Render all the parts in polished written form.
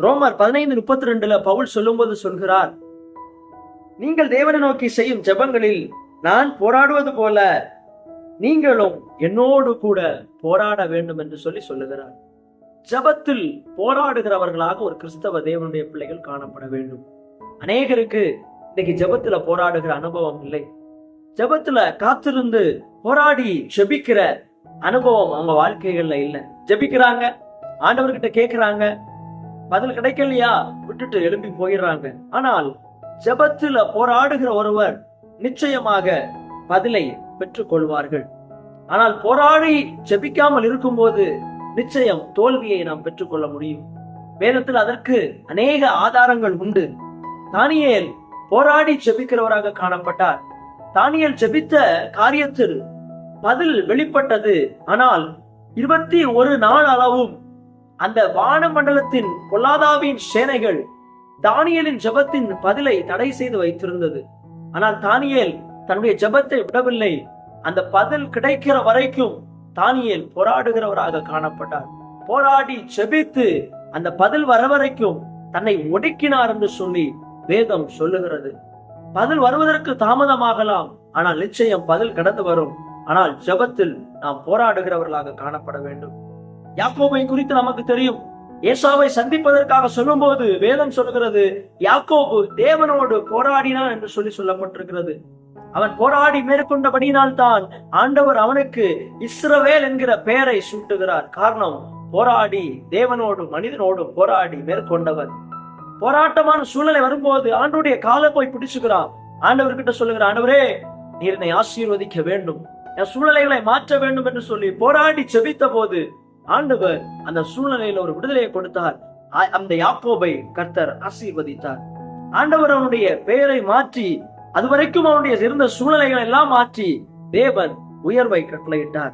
ரோமர் 15:32 பவுல் சொல்லும்போது சொல்கிறார், நீங்கள் தேவனை நோக்கி செய்யும் ஜெபங்களில் நான் போராடுவது போல நீங்களும் என்னோடு கூட போராட வேண்டும் என்று சொல்லுகிறார். ஜெபத்தில் போராடுகிறவர்களாக ஒரு கிறிஸ்தவ தேவனுடைய பிள்ளைகள் காணப்பட வேண்டும். அநேகருக்கு இன்னைக்கு ஜெபத்துல போராடுகிற அனுபவம் இல்லை. ஜெபத்துல காத்திருந்து போராடி ஜெபிக்கிற அனுபவம் அவங்க வாழ்க்கைகள்ல இல்லை. ஜெபிக்கிறாங்க, ஆண்டவர்கிட்ட கேட்கிறாங்க, பதில் கிடைக்கலையா விட்டுட்டு எழும்பி போயிடுறாங்க. ஆனால் ஜெபத்துல போராடுகிற ஒருவர் நிச்சயமாக பதிலை பெற்றுக் கொள்வார்கள். ஆனால் போராடி ஜெபிக்காமல் இருக்கும்போது நிச்சயம் தோல்வியை நாம் பெற்றுக்கொள்ள முடியும். வேதத்தில் அதற்கு அநேக ஆதாரங்கள் உண்டு. தானியேல் போராடி ஜெபிக்கிறவராக காணப்பட்டார். தானியேல் ஜெபித்த காரியத்தில் பதில் வெளிப்பட்டது. ஆனால் 21 நாள் அளவும் அந்த வானமண்டலத்தின் பொல்லாதாவின் சேனைகள் தானியேலின் ஜெபத்தின் பதிலை தடை செய்து வைத்திருந்தது. ஆனால் தானியேல் தன்னுடைய ஜெபத்தை விடவில்லை. அந்த பதில் கிடைக்கிற வரைக்கும் தானியேல் போராடுகிறவராக காணப்பட்டார். போராடி ஜெபித்து அந்த பதில் வர வரைக்கும் தன்னை ஒடுக்கினார் என்று சொல்லி வேதம் சொல்லுகிறது. பதில் வருவதற்கு தாமதமாகலாம், ஆனால் நிச்சயம் பதில் கடந்து வரும். ஆனால் ஜெபத்தில் நாம் போராடுகிறவர்களாக காணப்பட வேண்டும். யாக்கோபை குறித்து நமக்கு தெரியும். ஏசாவை சந்திப்பதற்காக சொல்லும் போது வேதம் சொல்கிறது, யாக்கோபு தேவனோடு போராடினான் என்று சொல்லப்பட்டிருக்கிறது. அவன் போராடி மேற்கொண்டபடியினால் தான் ஆண்டவர் அவனுக்கு இஸ்ரவேல் என்கிற பெயரை சூட்டுகிறார். காரணம், போராடி தேவனோடு மனிதனோடு போராடி மேற்கொண்டவன். போராட்டமான சூழ்நிலை வரும்போது ஆண்டவருடைய காலை போய் பிடிச்சுக்கிறான். ஆண்டவர்கிட்ட சொல்லுகிறான், ஆண்டவரே நீர் என்னை ஆசீர்வதிக்க வேண்டும், என் சூழ்நிலைகளை மாற்ற வேண்டும் என்று சொல்லி போராடி செபித்த போது ஆண்டவர் அந்த சூழ்நிலையில ஒரு விடுதலையை கொடுத்தார். அந்த யாக்கோபை கர்த்தர் ஆசீர்வதித்தார். ஆண்டவர் அவனுடைய பெயரை மாற்றி அதுவரைக்கும் அவனுடைய இருந்த சூழ்நிலைகளை எல்லாம் மாற்றி தேவன் உயர்வை கட்டளையிட்டார்.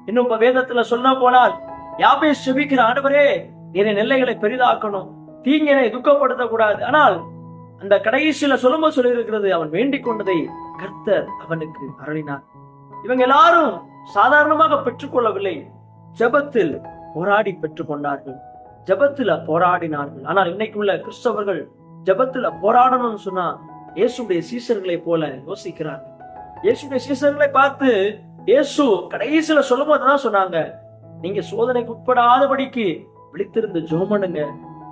இன்னும் வேதத்துல சொன்ன போனால் யாபேஸ் செபிக்கிற, ஆண்டவரே நீரை நெல்லைகளை பெரிதாக்கணும், தீங்கினை துக்கப்படுத்த கூடாது. ஆனால் அந்த கடைசியில சொல்லும்போது சொல்லியிருக்கிறது, அவன் வேண்டிக் கொண்டதை கர்த்தர் அவனுக்கு அருளினார். இவங்க எல்லாரும் சாதாரணமாக பெற்றுக்கொள்ளவில்லை, ஜெபத்தில் போராடி பெற்றுக் கொண்டார்கள், ஜெபத்துல போராடினார்கள். ஆனால் இன்னைக்குள்ள கிறிஸ்தவர்கள் ஜெபத்துல போராடணும்னு சொன்னா இயேசுடைய சீசர்களை போல யோசிக்கிறார்கள். இயேசுடைய சீசர்களை பார்த்து இயேசு கடைசியில சொல்லும் போதுதான் சொன்னாங்க, நீங்க சோதனைக்கு உட்படாதபடிக்கு விழித்திருந்து ஜெபம் பண்ணுங்க,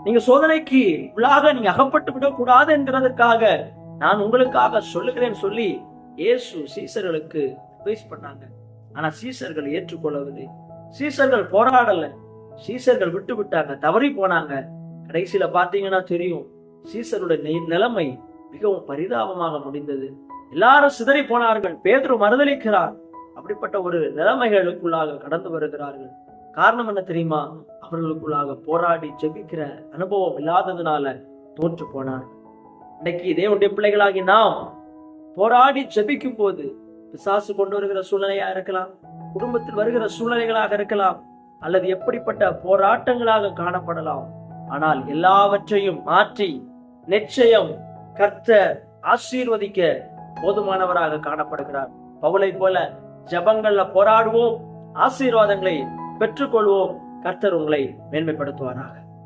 நீங்க சோதனைக்கு உள்ளாக நீங்க அகப்பட்டு விடக்கூடாது என்கிறதற்காக நான் உங்களுக்காக சொல்லுகிறேன் சொல்லி இயேசு சீசர்களுக்கு அட்வைஸ் பண்ணாங்க. ஆனா சீசர்கள் ஏற்றுக்கொள்ளவில்லை. சீசர்கள் போராடல, சீசர்கள் விட்டு விட்டாங்க, தவறி போனாங்க. கடைசியில பாத்தீங்கன்னா தெரியும், சீசருடைய நிலைமை மிகவும் பரிதாபமாக முடிந்தது. எல்லாரும் சிதறி போனார்கள், பேதுரு மறுதலிக்கிறார். அப்படிப்பட்ட ஒரு நிலைமைகளுக்குள்ளாக கடந்து வருகிறார்கள். காரணம் என்ன தெரியுமா? அவர்களுக்குள்ளாக போராடி ஜெபிக்கிற அனுபவம் இல்லாததுனால தோற்று போனார். இன்னைக்கு தேவனுடைய பிள்ளைகளாகி நாம் போராடி ஜெபிக்கும் போது பிசாசு கொண்டு வருகிற சூழ்நிலையா இருக்கலாம், குடும்பத்தில் வருகிற சூழ்நிலைகளாக இருக்கலாம், அல்லது எப்படிப்பட்ட போராட்டங்களாக காணப்படலாம். ஆனால் எல்லாவற்றையும் மாற்றி நிச்சயம் கர்த்தர் ஆசீர்வதிக்க போதுமானவராக காணப்படுகிறார். பவுலை போல ஜெபங்கள்ல போராடுவோம், ஆசீர்வாதங்களை பெற்றுக்கொள்வோம். கர்த்தர் உங்களை மேன்மைப்படுத்துவாராக.